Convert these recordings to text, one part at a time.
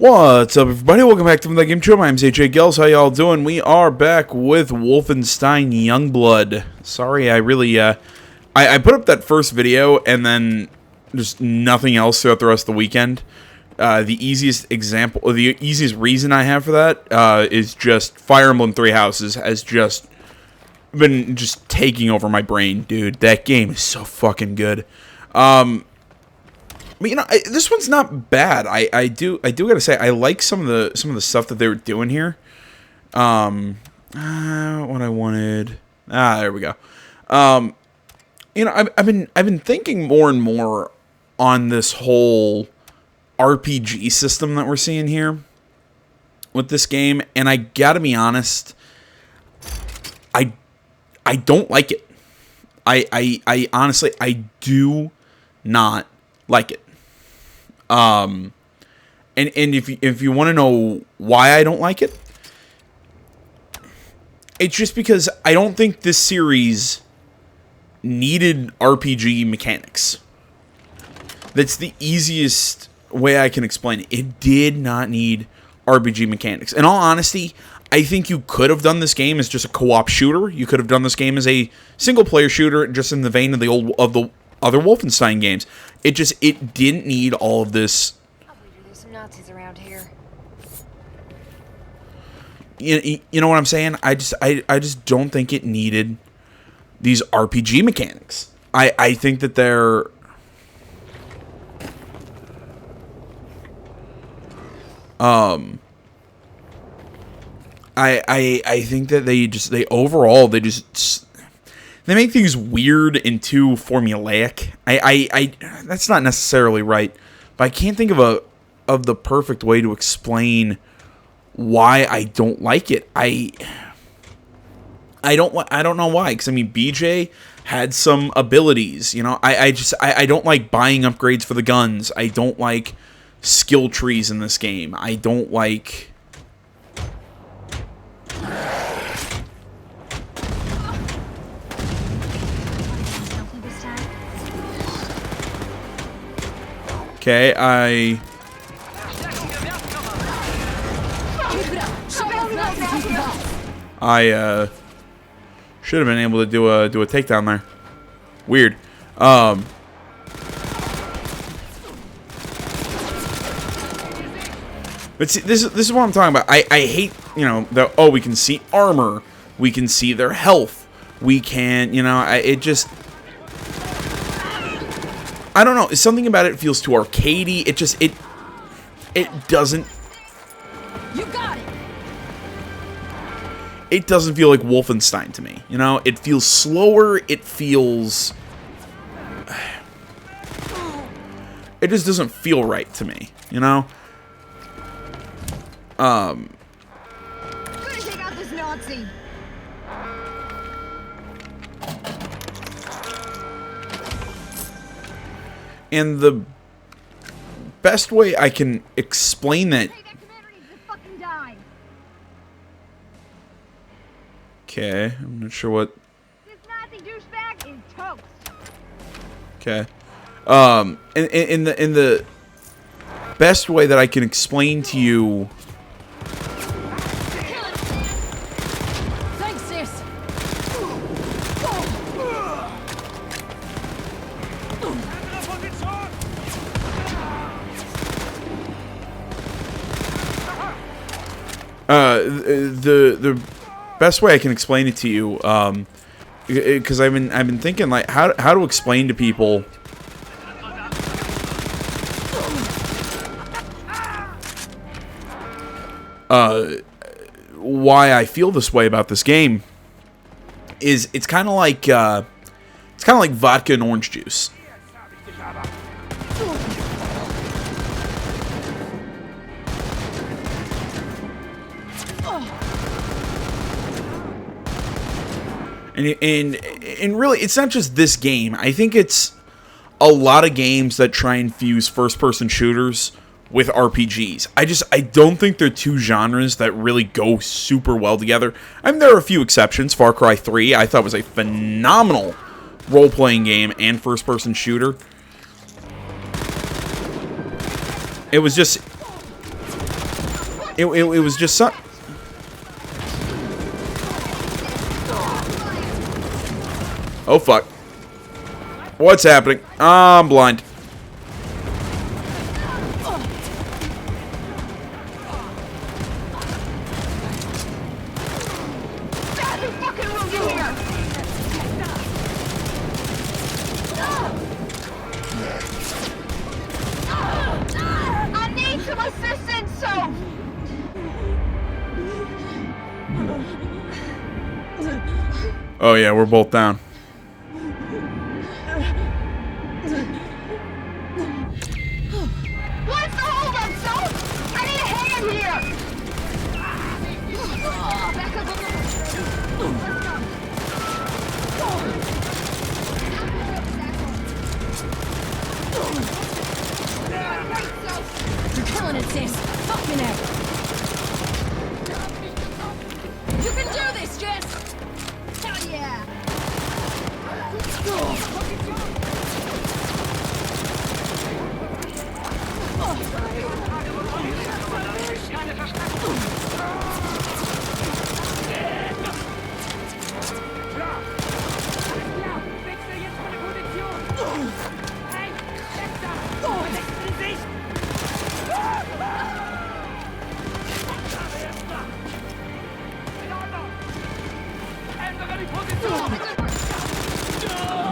What's up, everybody? Welcome back to the Game Show. My name's AJ Gels. How y'all doing? We are back with Wolfenstein Youngblood. Sorry, I put up that first video and then just nothing else throughout the rest of the weekend. The easiest example, or the easiest reason I have for that is just Fire Emblem Three Houses has just been taking over my brain, dude. That game is so fucking good. But, you know, this one's not bad. I do gotta say I like some of the stuff that they were doing here. What I wanted. There we go. You know, I've been thinking more and more on this whole RPG system that we're seeing here with this game, and I gotta be honest, I don't like it. I honestly do not like it. And if you want to know why I don't like it, it's just because I don't think this series needed RPG mechanics. That's the easiest way I can explain it. It did not need RPG mechanics. In all honesty, I think you could have done this game as just a co-op shooter. You could have done this game as a single-player shooter, just in the vein of the other Wolfenstein games. It didn't need all of this. There's some Nazis around here. You know what I'm saying? I just don't think it needed these RPG mechanics. I think that they're I think that they make things weird and too formulaic. That's not necessarily right, but I can't think of the perfect way to explain why I don't like it. I don't know why, because I mean BJ had some abilities, you know. I don't like buying upgrades for the guns. I don't like skill trees in this game. I don't like Okay, I should have been able to do a takedown there. Weird. But see, this is what I'm talking about. I hate, you know, we can see armor, we can see their health, we can, you know, I don't know. Something about it feels too arcadey. It doesn't. You got it. It doesn't feel like Wolfenstein to me. You know, it feels slower. It feels. It just doesn't feel right to me. You know. Gonna take out this Nazi. And the best way I can explain that. Hey, that commander needs to fucking die. Okay, I'm not sure what. This Nazi douchebag is toast. Okay, in the best way that I can explain to you. Thanks, sis. The best way I can explain it to you, because I've been thinking like how to explain to people why I feel this way about this game is it's kind of like vodka and orange juice. And really, it's not just this game. I think it's a lot of games that try and fuse first-person shooters with RPGs. I don't think they're two genres that really go super well together. I mean, there are a few exceptions. Far Cry 3, I thought was a phenomenal role-playing game and first-person shooter. It was just... It was just so... Oh, fuck. What's happening? I'm blind. I need some assistance, so... Oh, yeah, we're both down. What's the holdup, so? I need a hand here! Back up, You're killing it, sis. Fucking hell. You can do this, Jess. Hell yeah!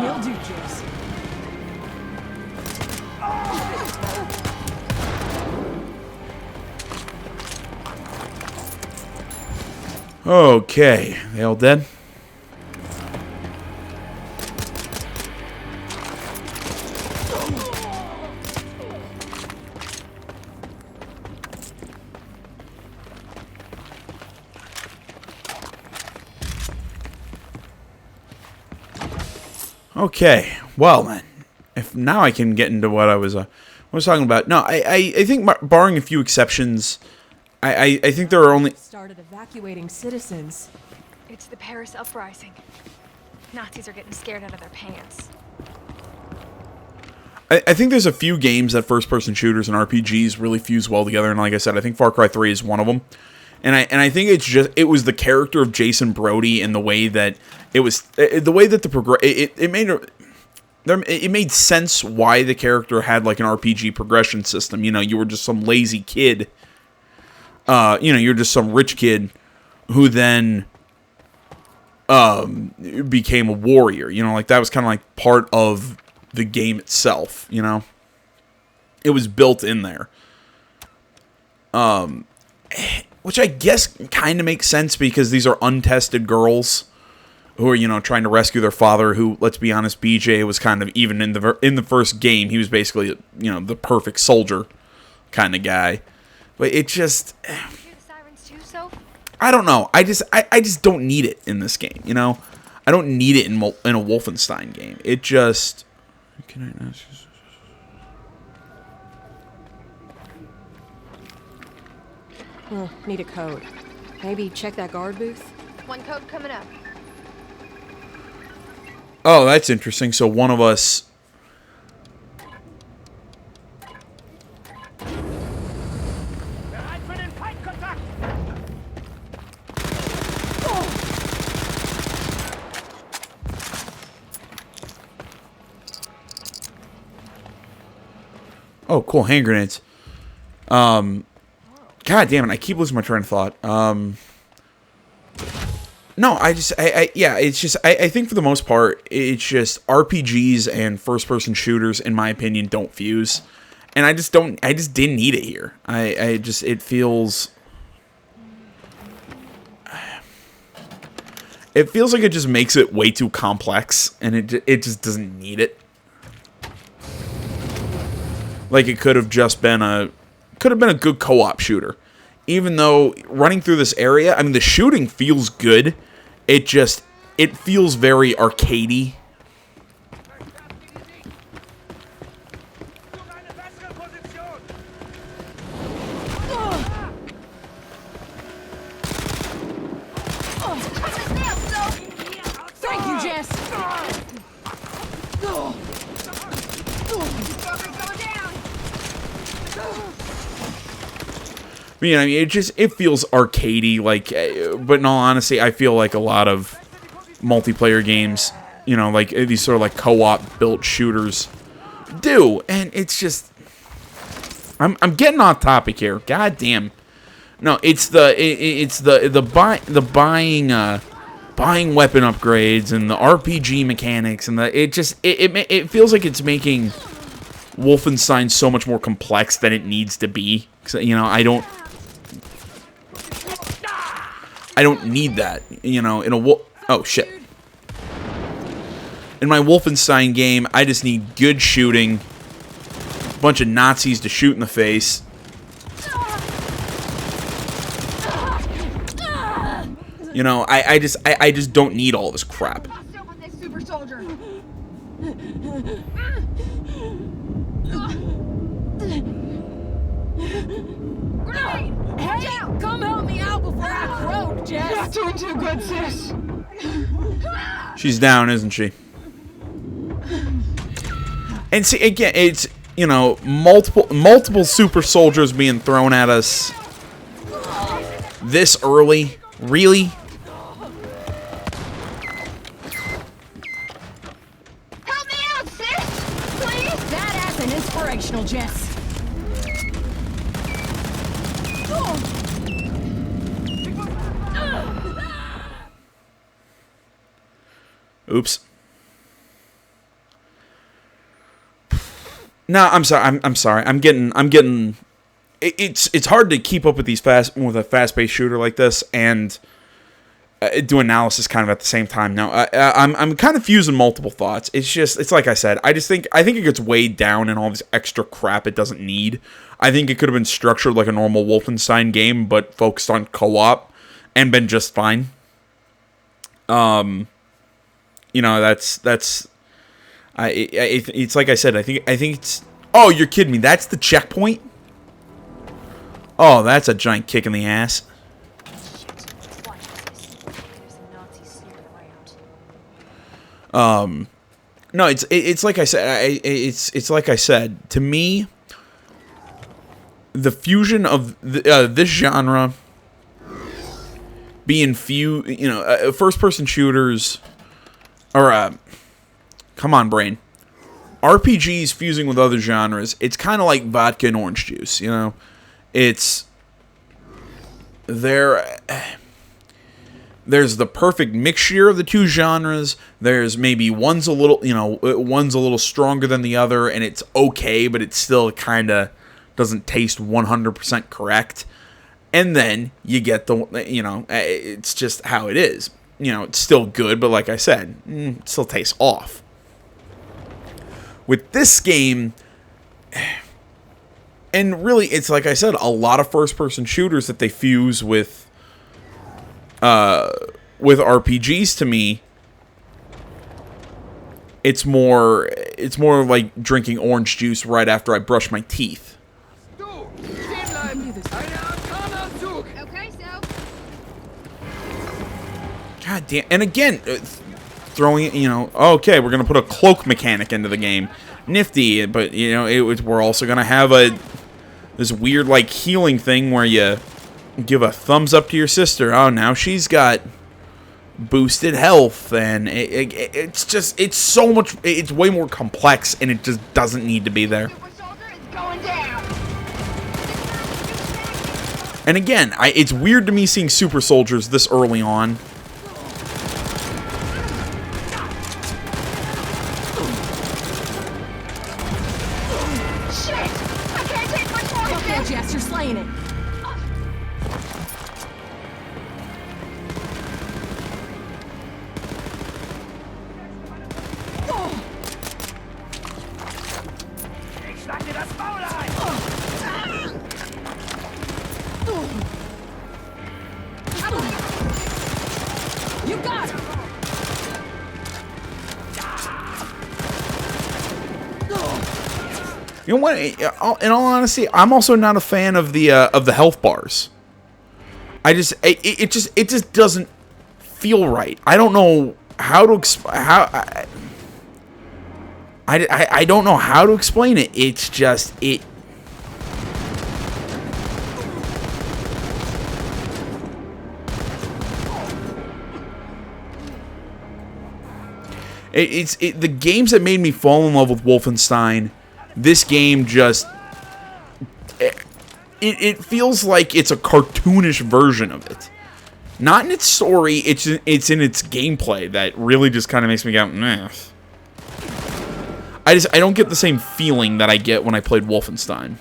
Will do, Jess. Okay, they all dead? Okay, well then, if now I can get into what I was talking about. No, I think barring a few exceptions, I think there are only... Started evacuating citizens. It's the Paris uprising. Nazis are getting scared out of their pants. I think there's a few games that first-person shooters and RPGs really fuse well together, and like I said, I think Far Cry 3 is one of them. And I think it was the character of Jason Brody and the way that it was the way that it made sense why the character had like an RPG progression system. You know, you were just some lazy kid. You're just some rich kid who then became a warrior. You know, like that was kind of like part of the game itself. You know, it was built in there. Which I guess kind of makes sense because these are untested girls who are, you know, trying to rescue their father, who, let's be honest, BJ was kind of, even in the first game, he was basically, you know, the perfect soldier kind of guy. But it just... You hear the sirens too, Soph? I don't know. I just don't need it in this game, you know? I don't need it in a Wolfenstein game. It just... Can I not... Need a code. Maybe check that guard booth? One code coming up. Oh, that's interesting. So one of us... Oh, cool. Hand grenades. God damn it, I keep losing my train of thought. No, I think for the most part, it's just RPGs and first-person shooters, in my opinion, don't fuse. And I just didn't need it here. It feels... It feels like it just makes it way too complex, and it just doesn't need it. Like, it could have just been a good co-op shooter. Even though running through this area, I mean, the shooting feels good. It feels very arcadey. Thank you, Jess. You know, I mean, it feels arcadey, like, but in all honesty, I feel like a lot of multiplayer games, you know, like these sort of like co-op built shooters do, and it's just, I'm getting off topic here. God damn. No, it's the buying weapon upgrades and the RPG mechanics and it feels like it's making Wolfenstein so much more complex than it needs to be. You know, I don't need that, you know, oh shit. In my Wolfenstein game, I just need good shooting, a bunch of Nazis to shoot in the face. You know, I just don't need all this crap. Super soldier. Grenade! Hey, come help me out before I croak, Jess. Not doing too good, sis. She's down, isn't she? And see, again, it's, you know, multiple super soldiers being thrown at us this early. Really? Help me out, sis! Please! Badass and inspirational, Jess. Oops. No, I'm sorry. I'm sorry. I'm getting. It's hard to keep up with a fast-paced shooter like this and do analysis kind of at the same time. Now, I'm kind of fusing multiple thoughts. It's like I said. I think it gets weighed down in all this extra crap it doesn't need. I think it could have been structured like a normal Wolfenstein game, but focused on co-op and been just fine. You know, it's like I said, I think it's, oh, you're kidding me. That's the checkpoint? Oh, that's a giant kick in the ass. No, it's like I said, it's like I said, to me, the fusion of this genre being first-person shooters, or, come on, brain. RPGs fusing with other genres, it's kind of like vodka and orange juice, you know? There's the perfect mixture of the two genres. There's maybe one's a little stronger than the other, and it's okay, but it still kind of doesn't taste 100% correct. And then you get it's just how it is. You know, it's still good, but like I said, it still tastes off. With this game, and really, it's like I said, a lot of first-person shooters that they fuse with RPGs. To me, it's more like drinking orange juice right after I brush my teeth. Okay, so. God damn! And again, throwing it, okay, we're gonna put a cloak mechanic into the game. Nifty, but we're also gonna have this weird like healing thing where you give a thumbs up to your sister. Oh, now she's got boosted health, and it's so much. It's way more complex, and it just doesn't need to be there. Super soldier is going down. And again, it's weird to me seeing super soldiers this early on. Shit! I can't take much more of Okay, this. Jess, you're slaying it. You got it. You know what? In all honesty, I'm also not a fan of the health bars. It just doesn't feel right. I don't know how to I don't know how to explain it. It's just The games that made me fall in love with Wolfenstein, this game just... It feels like it's a cartoonish version of it. Not in its story, it's in its gameplay that really just kind of makes me go, meh. I don't get the same feeling that I get when I played Wolfenstein.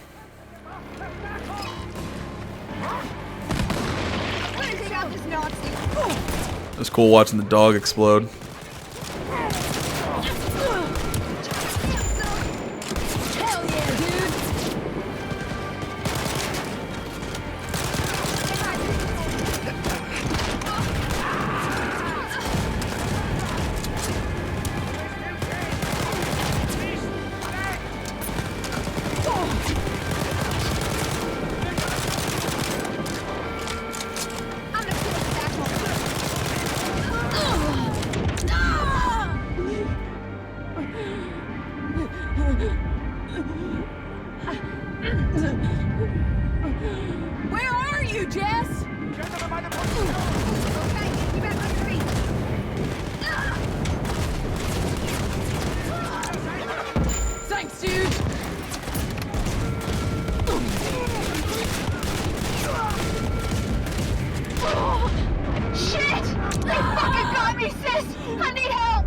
It was cool watching the dog explode. Where are you, Jess? Thanks, dude. Shit! They fucking got me, sis! I need help!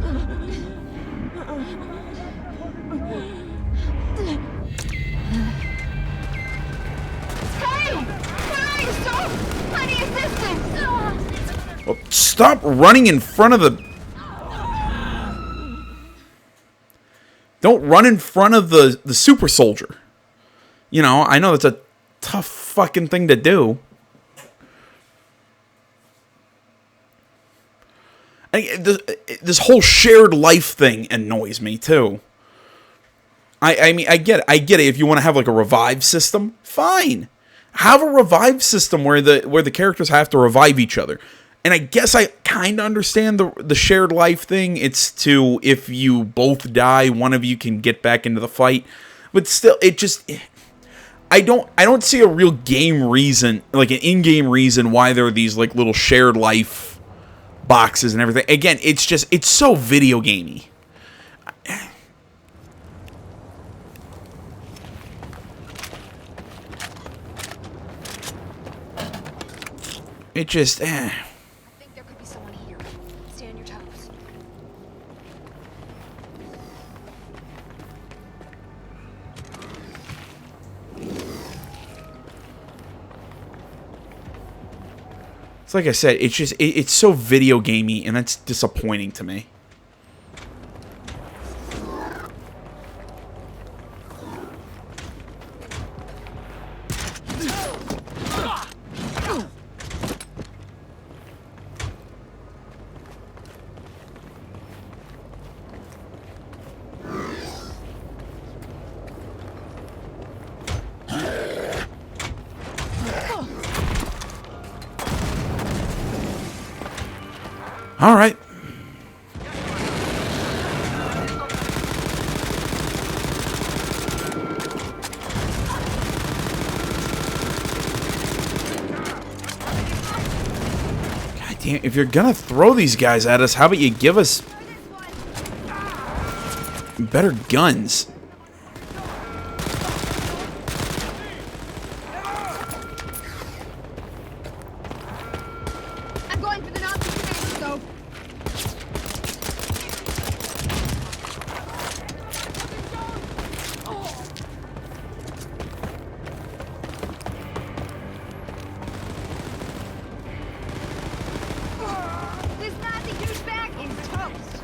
Hey! Where are you, Soap? I need assistance! Well, stop running in front of the... Don't run in front of the super soldier. You know, I know that's a tough fucking thing to do. This whole shared life thing annoys me too. I mean, I get it. If you want to have like a revive system, fine. Have a revive system where the characters have to revive each other. And I guess I kind of understand the shared life thing. It's to, if you both die, one of you can get back into the fight. But still, it just... I don't see a real game reason, like an in-game reason why there are these like little shared life boxes and everything. Again, it's so video gamey. It just, I think there could be someone here. Stay on your toes. It's like I said, it's just, it's so video gamey, and that's disappointing to me. All right. God damn, if you're gonna throw these guys at us, how about you give us better guns? I'm going for the Nazi commander, Soap. This Nazi douchebag is toast.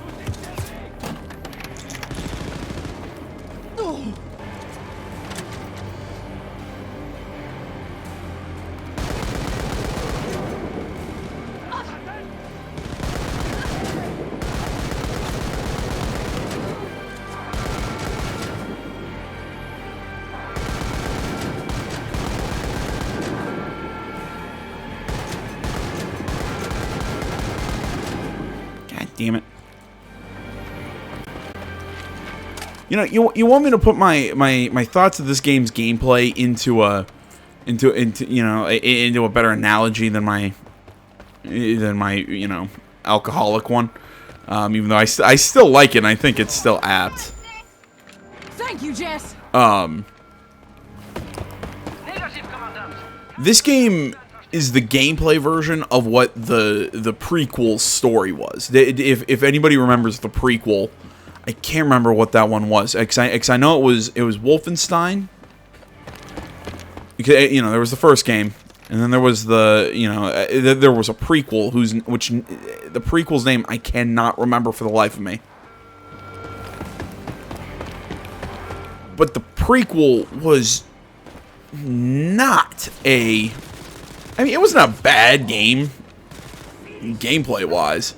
God damn it. You know, you want me to put my thoughts of this game's gameplay into a better analogy than my you know, alcoholic one. Even though I still like it, and I think it's still apt. Thank you, Jess. This game is the gameplay version of what the prequel story was. If anybody remembers the prequel, I can't remember what that one was. Because I know it was Wolfenstein. You know, there was the first game, and then there was there was a prequel which the prequel's name I cannot remember for the life of me. But the prequel was not a... I mean, it wasn't a bad game, gameplay-wise.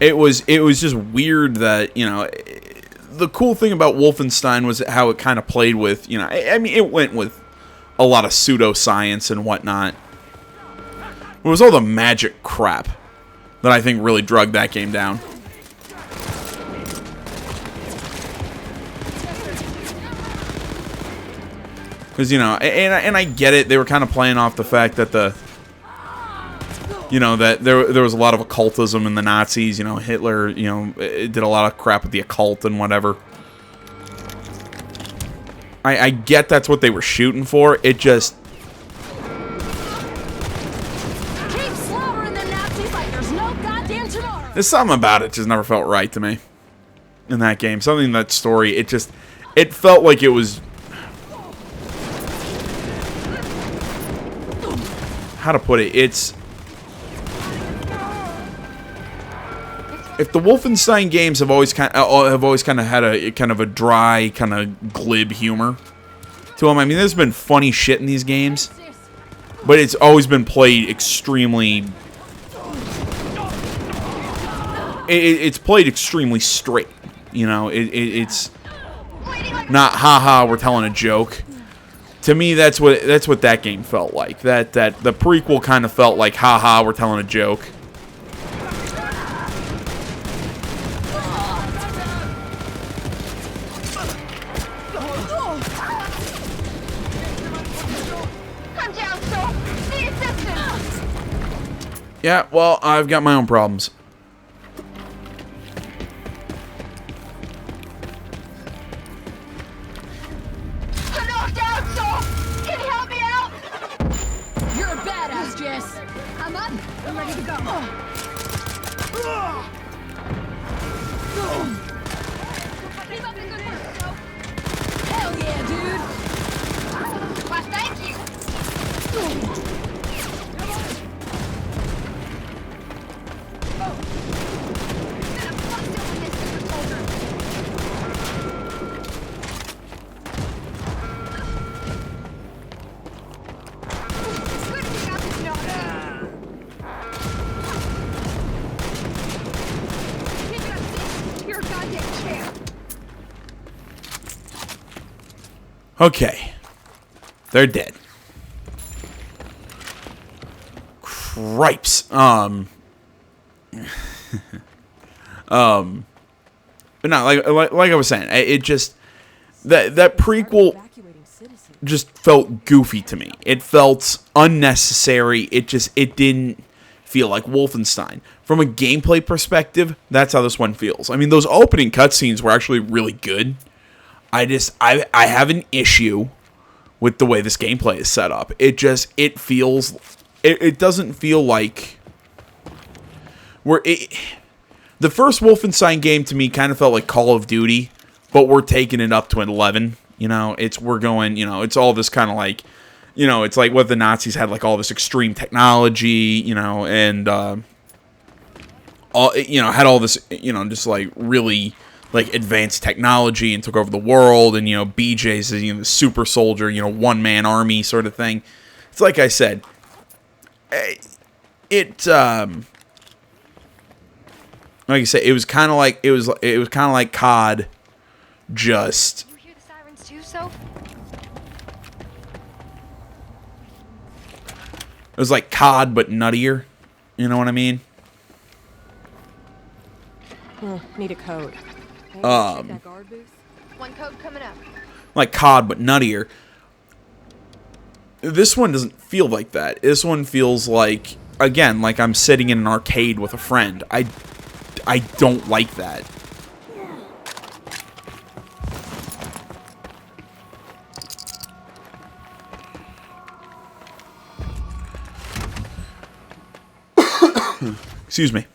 It was just weird that, you know... The cool thing about Wolfenstein was how it kind of played with, you know... I mean, it went with a lot of pseudoscience and whatnot. It was all the magic crap that I think really drug that game down. Because, you know, and I get it, they were kind of playing off the fact that that there was a lot of occultism in the Nazis, you know, Hitler, you know, did a lot of crap with the occult and whatever. I get that's what they were shooting for, it just... Keep slaughtering the Nazis like there's no goddamn tomorrow. There's something about it just never felt right to me in that game. Something in that story, it felt like it was... How to put it? It's... If the Wolfenstein games have always kind of had a kind of a dry, kind of glib humor to them. I mean, there's been funny shit in these games, but it's always been played extremely... It's played extremely straight. You know, it's not haha, we're telling a joke. To me, that's what that game felt like. That the prequel kind of felt like haha, we're telling a joke. Yeah, well, I've got my own problems. I'm knocked out, so can you help me out? You're a badass, Jess. I'm up. I'm ready to go. Keep up the good work, so. Hell yeah, dude. Well, thank you. Okay. They're dead. Cripes. But no, like I was saying, it just that prequel just felt goofy to me. It felt unnecessary. It didn't feel like Wolfenstein. From a gameplay perspective, that's how this one feels. I mean, those opening cutscenes were actually really good. I have an issue with the way this gameplay is set up. It feels... It doesn't feel like... The first Wolfenstein game to me kind of felt like Call of Duty, but we're taking it up to 11. You know, we're going, you know, it's all this kind of like, you know, it's like what the Nazis had, like all this extreme technology, you know, and, all, you know, had all this, you know, just like really... like advanced technology and took over the world, and you know BJ's is, you know, the super soldier, you know, one-man army sort of thing. It's like I said, like I said, it was kind of like COD, just. You hear the sirens too, so? It was like COD but nuttier. You know what I mean? Need a code. One code coming up. Like COD but nuttier. This one doesn't feel like that. This one feels like, again, like I'm sitting in an arcade with a friend. I I don't like that. Excuse me.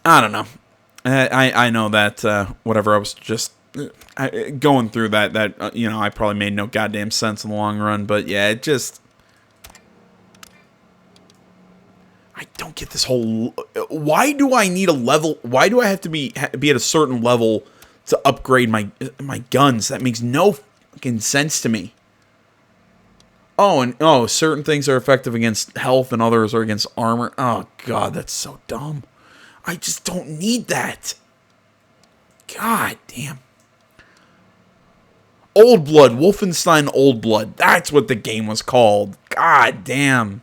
I don't know. I know that whatever I was just going through that you know, I probably made no goddamn sense in the long run, but yeah, it just, I don't get this whole, why do I need a level, why do I have to be at a certain level to upgrade my guns? That makes no fucking sense to me. Oh, and certain things are effective against health and others are against armor. Oh god, that's so dumb. I just don't need that. God damn. Old Blood, Wolfenstein Old Blood. That's what the game was called. God damn.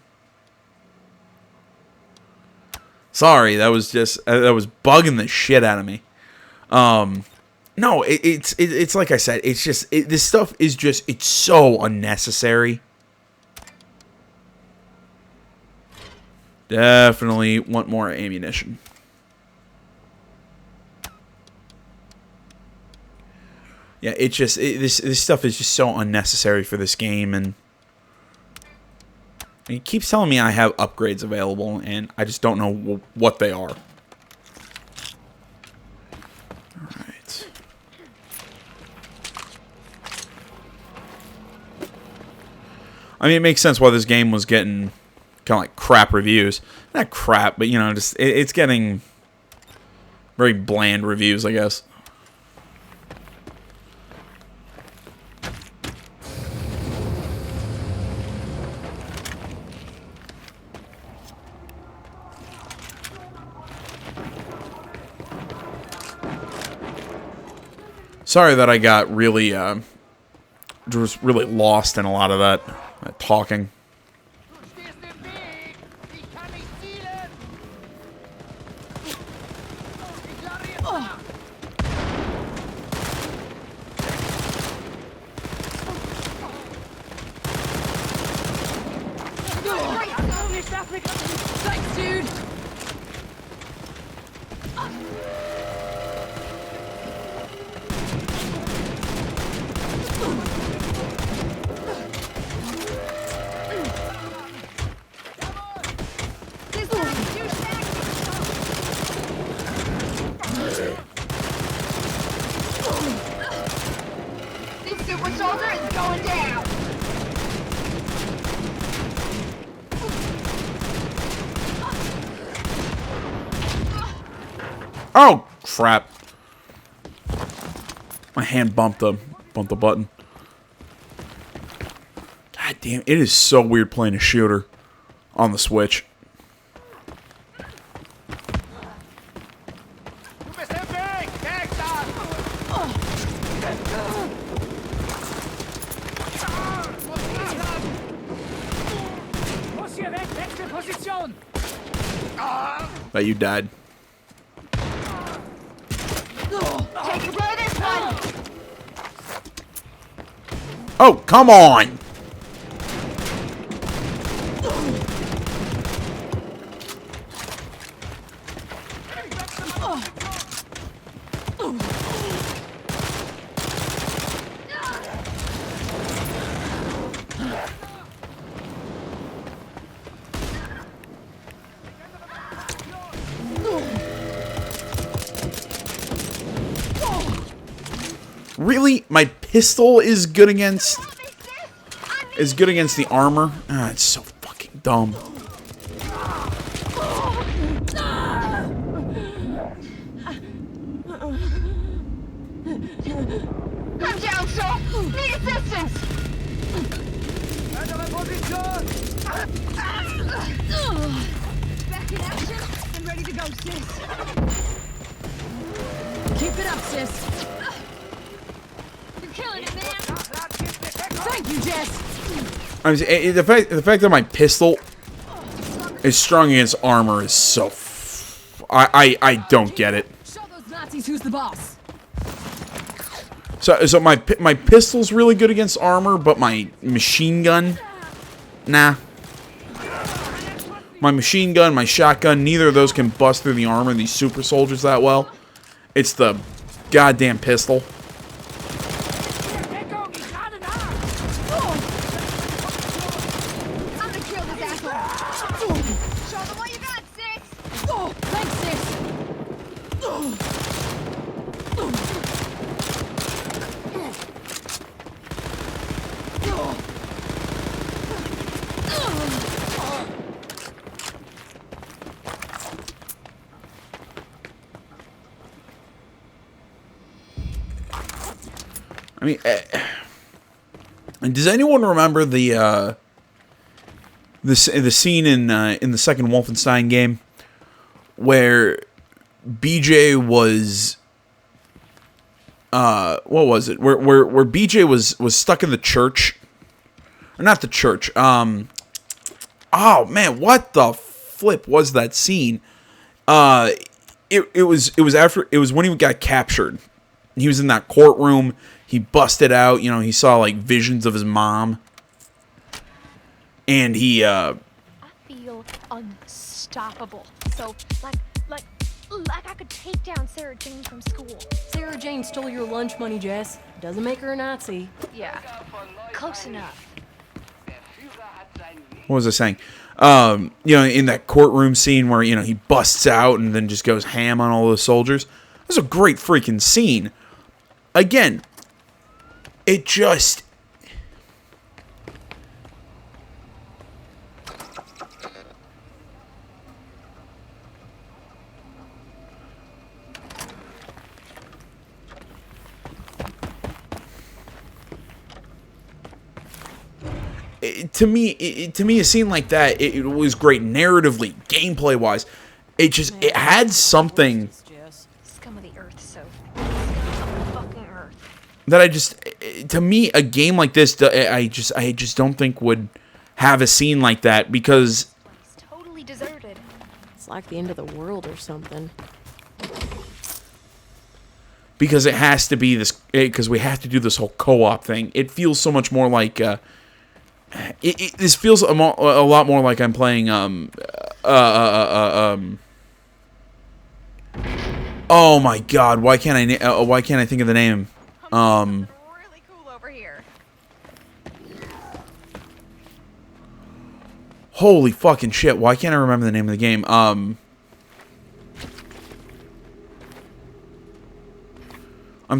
Sorry, that was just, that was bugging the shit out of me. No, it's like I said, it's just, this stuff is just, it's so unnecessary. Definitely want more ammunition. Yeah, it's just, this stuff is just so unnecessary for this game, and he keeps telling me I have upgrades available, and I just don't know what they are. Alright. I mean, it makes sense why this game was getting kind of like crap reviews. Not crap, but, you know, just it's getting very bland reviews, I guess. Sorry that I got really, just really lost in a lot of that talking. Thanks, dude. This super soldier is going down. Oh crap! My hand bumped the button. God damn! It is so weird playing a shooter on the Switch. But you died. Take a blow this one. Oh, come on! Really? My pistol is good against the armor? Ah, it's so fucking dumb. Come down, Saul. Need assistance. Back in action and ready to go, sis. Keep it up, sis. You're killing it, man. Thank you, Jess. I mean, the fact that my pistol is strong against armor is so. I don't get it. Show those Nazis who's the boss. So my pistol's really good against armor, but my machine gun, nah. My machine gun, my shotgun, neither of those can bust through the armor of these super soldiers that well. It's the goddamn pistol. Let go, he's not an arm. I'm gonna kill this asshole. Show them what you got, sis. Thanks, sis. I mean, does anyone remember the scene in the second Wolfenstein game where BJ was what was it? Where BJ was stuck in the church, or not the church? Oh man, what the flip was that scene? It was when he got captured. He was in that courtroom. He busted out. You know, he saw like visions of his mom, and he. I feel unstoppable. So, like I could take down Sarah Jane from school. Sarah Jane stole your lunch money, Jess. Doesn't make her a Nazi. Yeah, close enough. What was I saying? You know, in that courtroom scene where, you know, he busts out and then just goes ham on all the soldiers. It was a great freaking scene. Again, it just... To me, a scene like that, it was great narratively, gameplay wise. It had something Scum of the earth, so scum of the fucking earth. that to me, a game like this, I just don't think would have a scene like that, because It's totally deserted. It's like the end of the world or something. it has to be this, because we have to do this whole co-op thing. It feels so much more like this feels a lot more like I'm playing oh my god, why can't I think of the name? Really cool over here. Holy fucking shit, why can't I remember the name of the game? I'm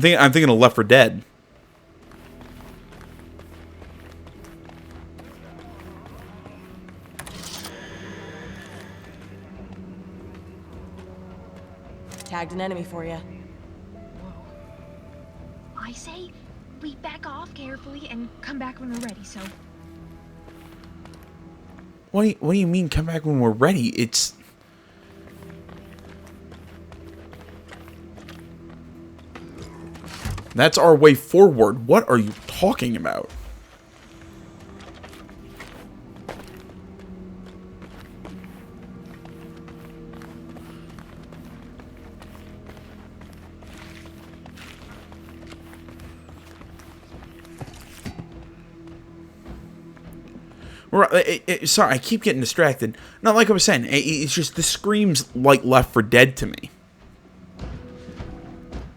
thinking of Left 4 Dead. Tagged an enemy for you. I say we back off carefully and come back when we're ready, so... What do you mean come back when we're ready? It's... That's our way forward. What are you talking about? Sorry, I keep getting distracted. No, like I was saying, it's just, this screams like Left 4 Dead to me.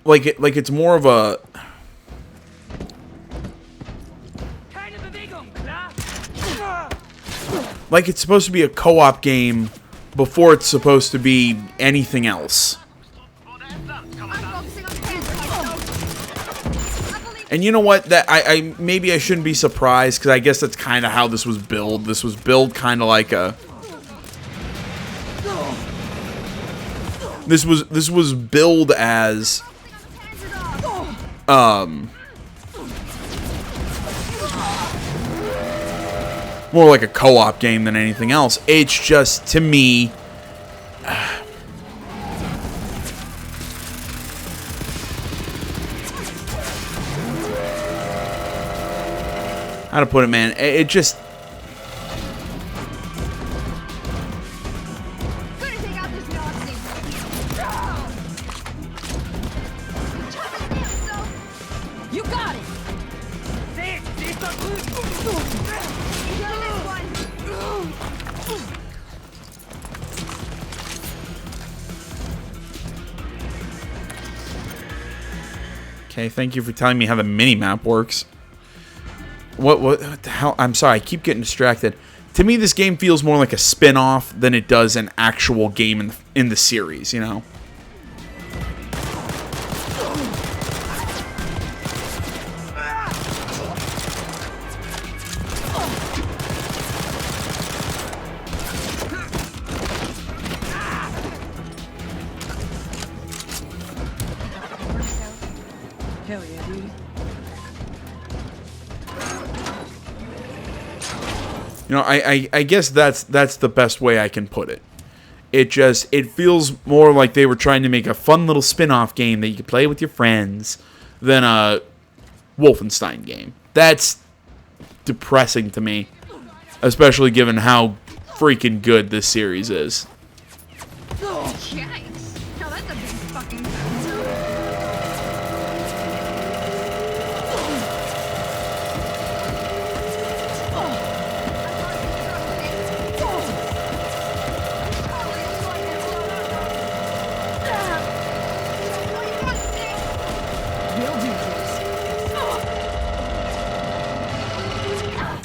Like it's more of a... Like it's supposed to be a co-op game before it's supposed to be anything else. And you know what? That I maybe I shouldn't be surprised, because I guess that's kind of how this was billed. This was billed kind of like a... This was billed as more like a co-op game than anything else. It's just, to me, how to put it, man? It just... Gonna take out this Nazi. You got it! Kill this one. Okay, thank you for telling me how the mini-map works. What the hell? I'm sorry, I keep getting distracted. To me, this game feels more like a spin-off than it does an actual game in the series, you know? Hell yeah, dude. You know, I guess that's the best way I can put it. It feels more like they were trying to make a fun little spin-off game that you could play with your friends than a Wolfenstein game. That's depressing to me, especially given how freaking good this series is. Yikes. Now that's a big fucking We'll do this.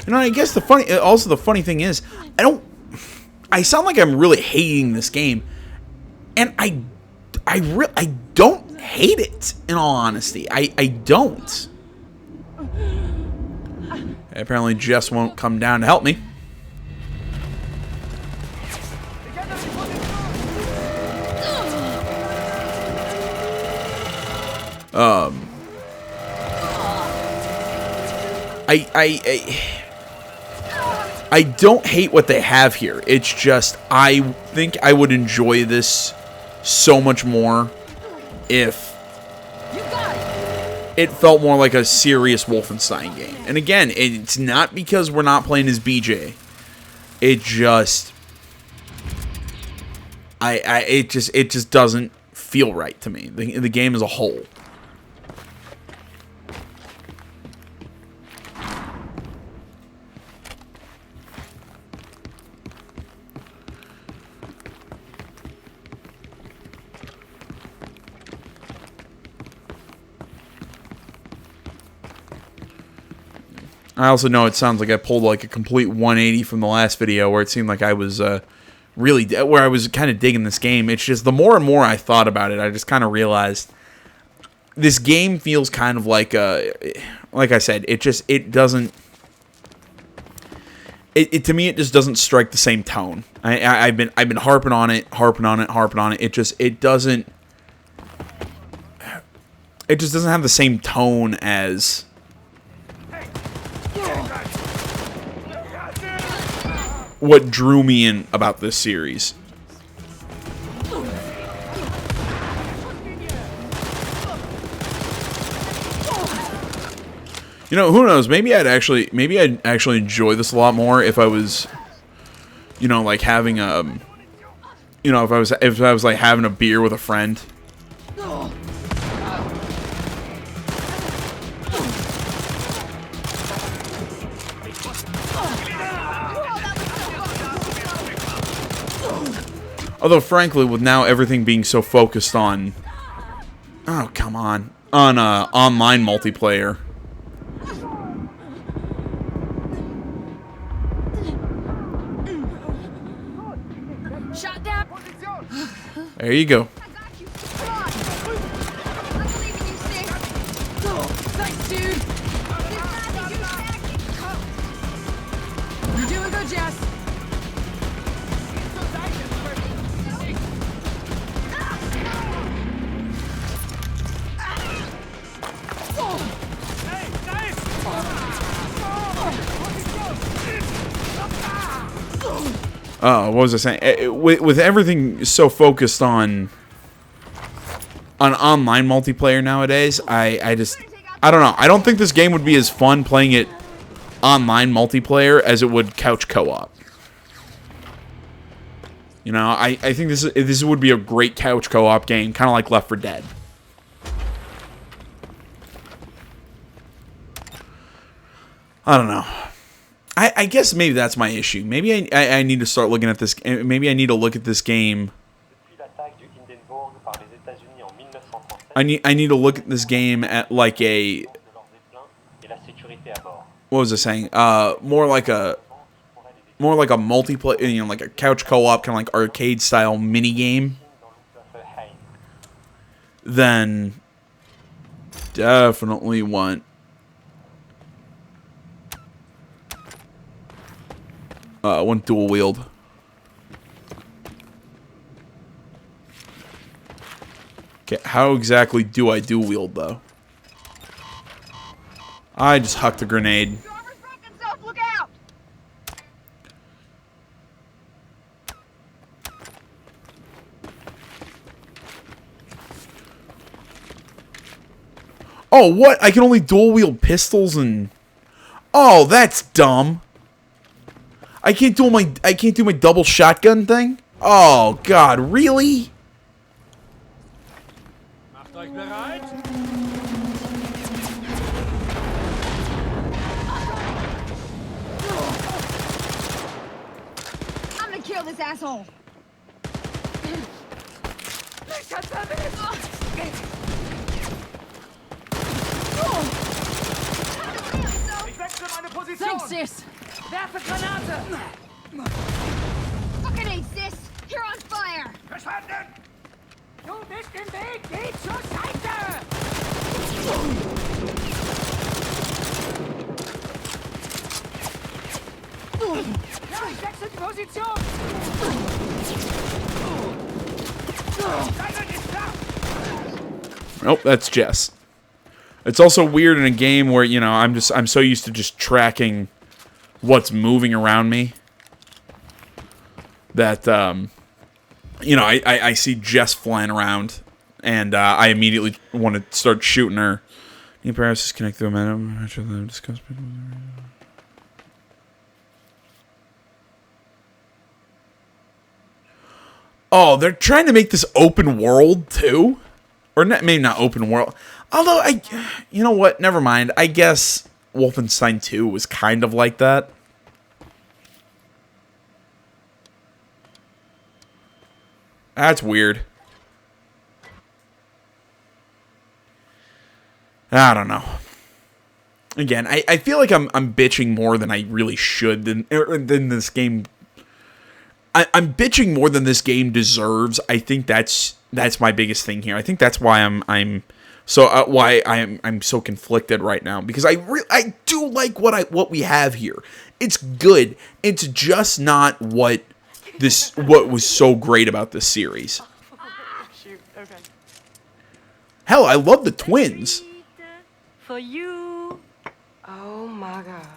You know, I guess the funny thing is, I sound like I'm really hating this game, and I don't hate it, in all honesty. I don't. Apparently Jess won't come down to help me. I don't hate what they have here. It's just, I think I would enjoy this so much more if it felt more like a serious Wolfenstein game. And again, it's not because we're not playing as BJ. It just, it just doesn't feel right to me. The game as a whole. I also know it sounds like I pulled like a complete 180 from the last video where it seemed like I was where I was kind of digging this game. It's just the more and more I thought about it, I just kind of realized this game feels kind of like I said, it doesn't. To me, it just doesn't strike the same tone. I've been harping on it. It just doesn't have the same tone as what drew me in about this series. You know, who knows? Maybe I'd actually enjoy this a lot more if I was, you know, like having you know, if I was like having a beer with a friend. Although, frankly, with now everything being so focused on, oh come on online multiplayer. Shot down. There you go. I got you. Come on. I believe in you, Stick. Thanks, dude. You're doing good, Jess. What was I saying? With everything so focused on online multiplayer nowadays, I don't know. I don't think this game would be as fun playing it online multiplayer as it would couch co-op. You know, I think this would be a great couch co-op game, kind of like Left 4 Dead. I don't know. I guess maybe that's my issue. Maybe I need to start looking at this. Maybe I need to look at this game. Depuis l'attaque du Hindenburg par les États-Unis en 1937, I need to look at this game at like a, what was I saying? More like a multiplayer, you know, like a couch co-op, kind of like arcade style mini game. Then definitely want dual wield. Okay, how exactly do I dual wield though? I just hucked a grenade. Driver's broken himself, look out! Oh, what? I can only dual wield pistols and... Oh, that's dumb. I can't do my double shotgun thing? Oh god, really? Macht euch bereit? I'm gonna kill this asshole! Ich wechsle meine Position! Thanks, sis. Werfe Granate! Fucking A, sis! You're on fire! Verstanden! Du bist im Weg! Geh zur Seite! Ja, ich wechsle die Position! Deine ist klar! Nope, that's Jess. It's also weird in a game where, you know, I'm so used to just tracking what's moving around me that, you know, I see Jess flying around, and I immediately want to start shooting her. New paralysis connect through momentum. Oh, they're trying to make this open world too, or not, maybe not open world. Although you know what? Never mind. I guess Wolfenstein 2 was kind of like that. That's weird. I don't know. Again, I feel like I'm bitching more than I really should than this game. I'm bitching more than this game deserves. I think that's my biggest thing here. I think that's why I'm so conflicted right now, because I do like what we have here. It's good. It's just not what was so great about this series. Shoot, okay. Hell, I love the twins. For you. Oh my god.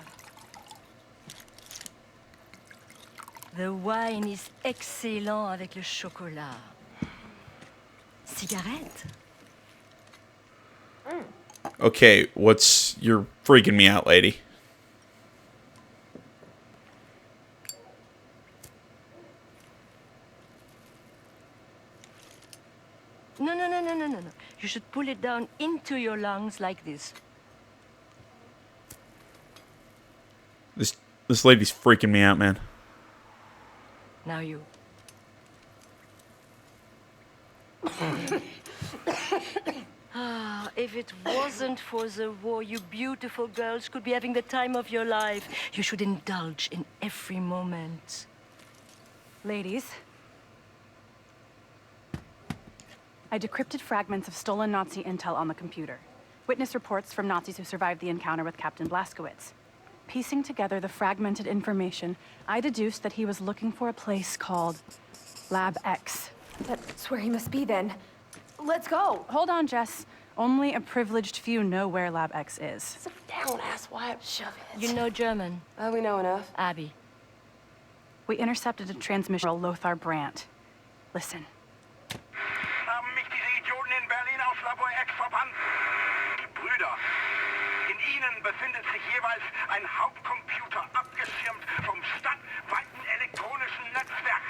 The wine is excellent avec le chocolat. Cigarette? Okay, you're freaking me out, lady. No. You should pull it down into your lungs like this. This lady's freaking me out, man. Now you. If it wasn't for the war, you beautiful girls could be having the time of your life. You should indulge in every moment. Ladies, I decrypted fragments of stolen Nazi intel on the computer. Witness reports from Nazis who survived the encounter with Captain Blazkowicz. Piecing together the fragmented information, I deduced that he was looking for a place called Lab X. That's where he must be then. Let's go. Hold on, Jess. Only a privileged few know where Lab X is. Sit down, asswipe. Shove it. You know German, Oh, we know enough. Abby. We intercepted a transmission from Lothar Brandt. Listen. Haben mich diese Idioten in Berlin aus Labor X verbannt? Die Brüder. In ihnen befindet sich jeweils ein Hauptcomputer, abgeschirmt vom stadtweiten elektronischen Netzwerk.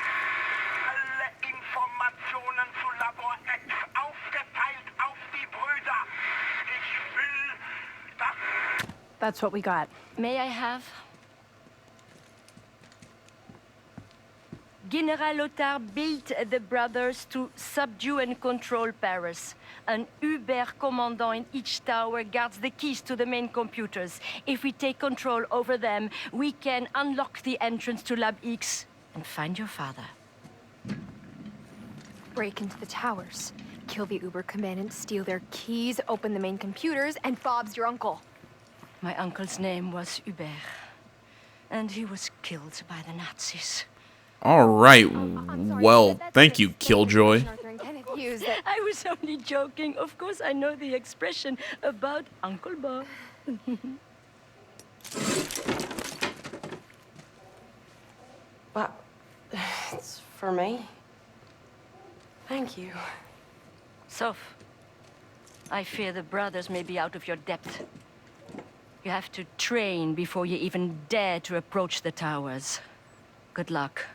Alle Informationen zu Labor X aufgeteilt auf die Brüder. Ich will das... That's what we got. May I have? General Lothar built the brothers to subdue and control Paris. An Uber commandant in each tower guards the keys to the main computers. If we take control over them, we can unlock the entrance to Lab X and find your father. Break into the towers, kill the Uber commandant, steal their keys, open the main computers, and Bob's your uncle. My uncle's name was Hubert, and he was killed by the Nazis. All right. I'm sorry, Well, that's thank an you, expression Killjoy. Arthur and Kenneth used that- I was only joking. Of course, I know the expression about Uncle Bob. But it's for me. Thank you. Soph, I fear the brothers may be out of your depth. You have to train before you even dare to approach the towers. Good luck.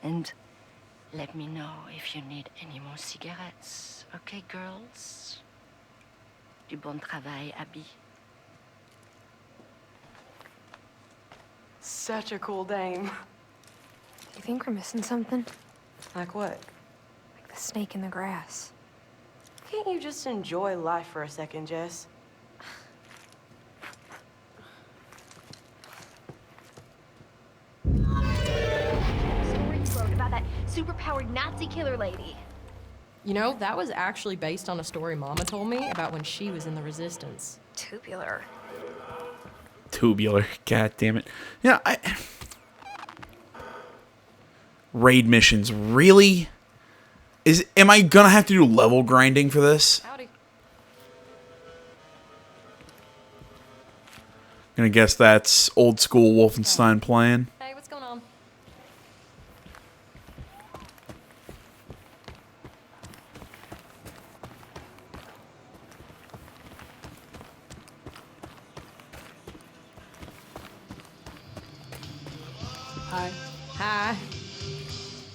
And let me know if you need any more cigarettes. Okay, girls? Du bon travail, Abby. Such a cool dame. Do you think we're missing something? Like what? Like the snake in the grass. Can't you just enjoy life for a second, Jess? Story you wrote about that superpowered Nazi killer lady. You know, that was actually based on a story Mama told me about when she was in the Resistance. Tubular. Tubular. God damn it. Yeah, raid missions. Really? Am I gonna have to do level grinding for this? Howdy. Gonna guess that's old school Wolfenstein playing. Hey, what's going on? Hi. Hi.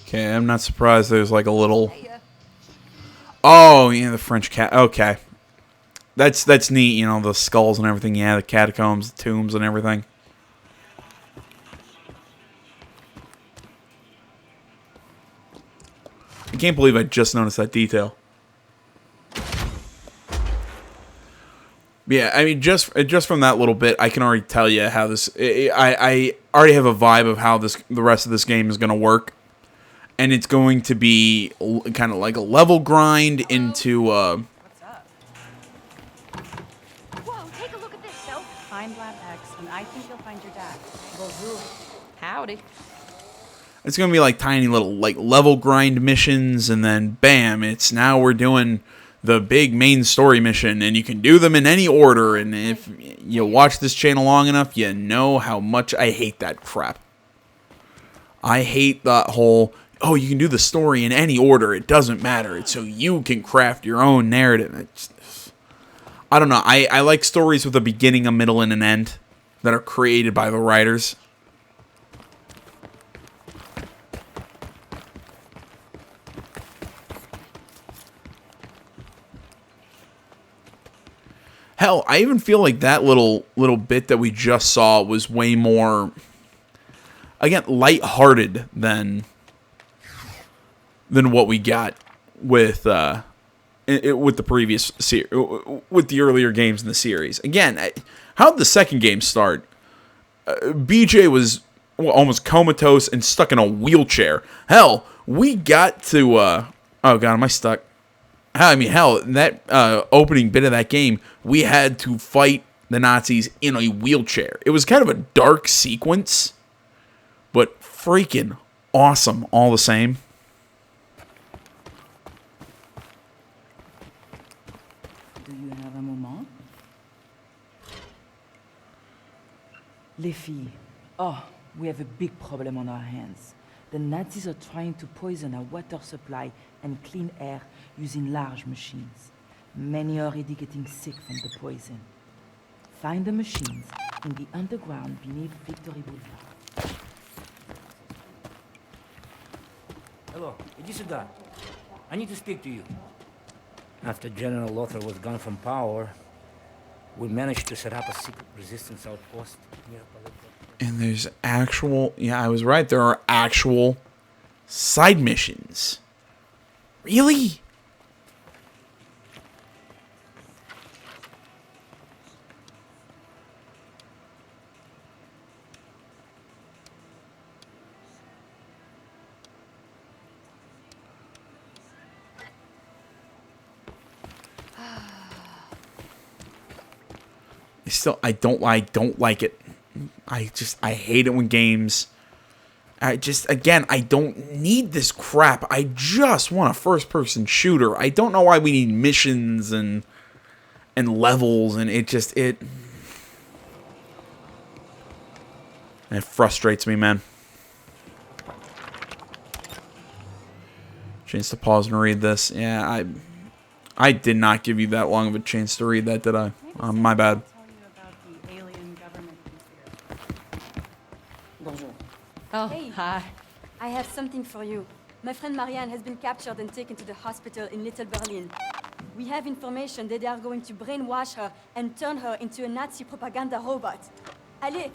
Okay, I'm not surprised there's like a little... Oh, yeah, the French cat. Okay. That's neat, you know, the skulls and everything. Yeah, the catacombs, the tombs and everything. I can't believe I just noticed that detail. Yeah, I mean, just from that little bit, I can already tell you how this... I already have a vibe of how the rest of this game is going to work. And it's going to be kind of like a level grind into... What's up? Whoa, take a look at this, Soph. Find Lab X, and I think you'll find your dad. Bonjour. Howdy. It's going to be like tiny little like level grind missions, and then bam, it's now we're doing the big main story mission, and you can do them in any order. And if you watch this channel long enough, you know how much I hate that crap. I hate that whole, oh, you can do the story in any order, it doesn't matter, it's so you can craft your own narrative. I don't know, I like stories with a beginning, a middle, and an end that are created by the writers. Hell, I even feel like that little bit that we just saw was way more, again, lighthearted than what we got with the previous with the earlier games in the series. Again, how did the second game start? BJ was almost comatose and stuck in a wheelchair. Hell, we got to oh god, am I stuck? I mean, hell, that opening bit of that game, we had to fight the Nazis in a wheelchair. It was kind of a dark sequence, but freaking awesome all the same. Do you have a moment? Les filles. Oh, we have a big problem on our hands. The Nazis are trying to poison our water supply and clean air using large machines. Many are already getting sick from the poison. Find the machines in the underground beneath Victory Boulevard. Hello, sit down. I need to speak to you. After General Lothar was gone from power, we managed to set up a secret resistance outpost near Paletto. And there's actual... Yeah, I was right. There are actual Side missions. Really? I don't like it. I hate it when games. Again, I don't need this crap. I just want a first-person shooter. I don't know why we need missions and levels, and it frustrates me, man. Chance to pause and read this. Yeah, I did not give you that long of a chance to read that, did I? My bad. Oh, hey, hi. I have something for you. My friend Marianne has been captured and taken to the hospital in Little Berlin. We have information that they are going to brainwash her and turn her into a Nazi propaganda robot. Allez,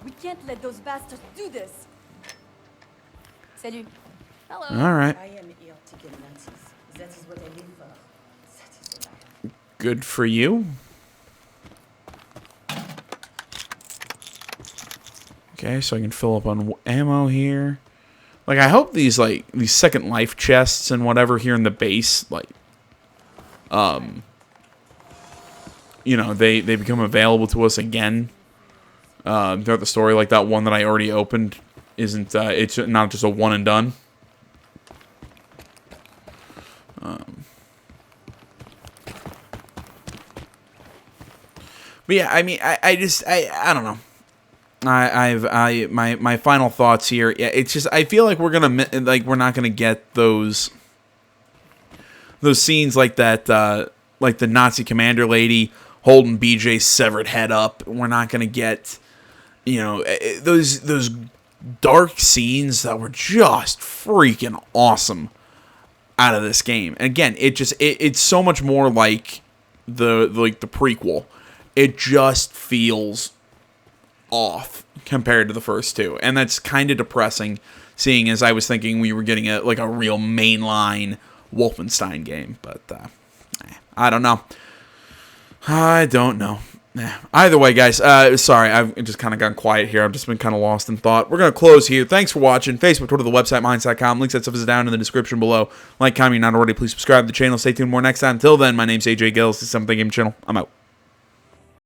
we can't let those bastards do this. Salut. Hello. All right. I am here to kill Nazis. That is what I live for. That is what I... Good for you. Okay, so I can fill up on ammo here. Like, I hope these second life chests and whatever here in the base, like, you know, they become available to us again throughout the story. Like that one that I already opened isn't, it's not just a one and done. But yeah, I mean, I don't know. My final thoughts here. Yeah, it's just I feel like we're not gonna get those scenes like that, like the Nazi commander lady holding BJ's severed head up. We're not gonna get, you know, those dark scenes that were just freaking awesome out of this game. And again, it's so much more like the prequel. It just feels off compared to the first two, and that's kind of depressing, seeing as I was thinking we were getting a real mainline Wolfenstein game. But I don't know. Either way, guys, sorry, I've just kind of gone quiet here. I've just been kind of lost in thought. We're going to close here. Thanks for watching. Facebook, Twitter, the website, minds.com. Links, that stuff is down in the description below. Like, comment, not already, please subscribe to the channel. Stay tuned more next time. Until then, my name's AJ Gillis. This is Something Game Channel. I'm out.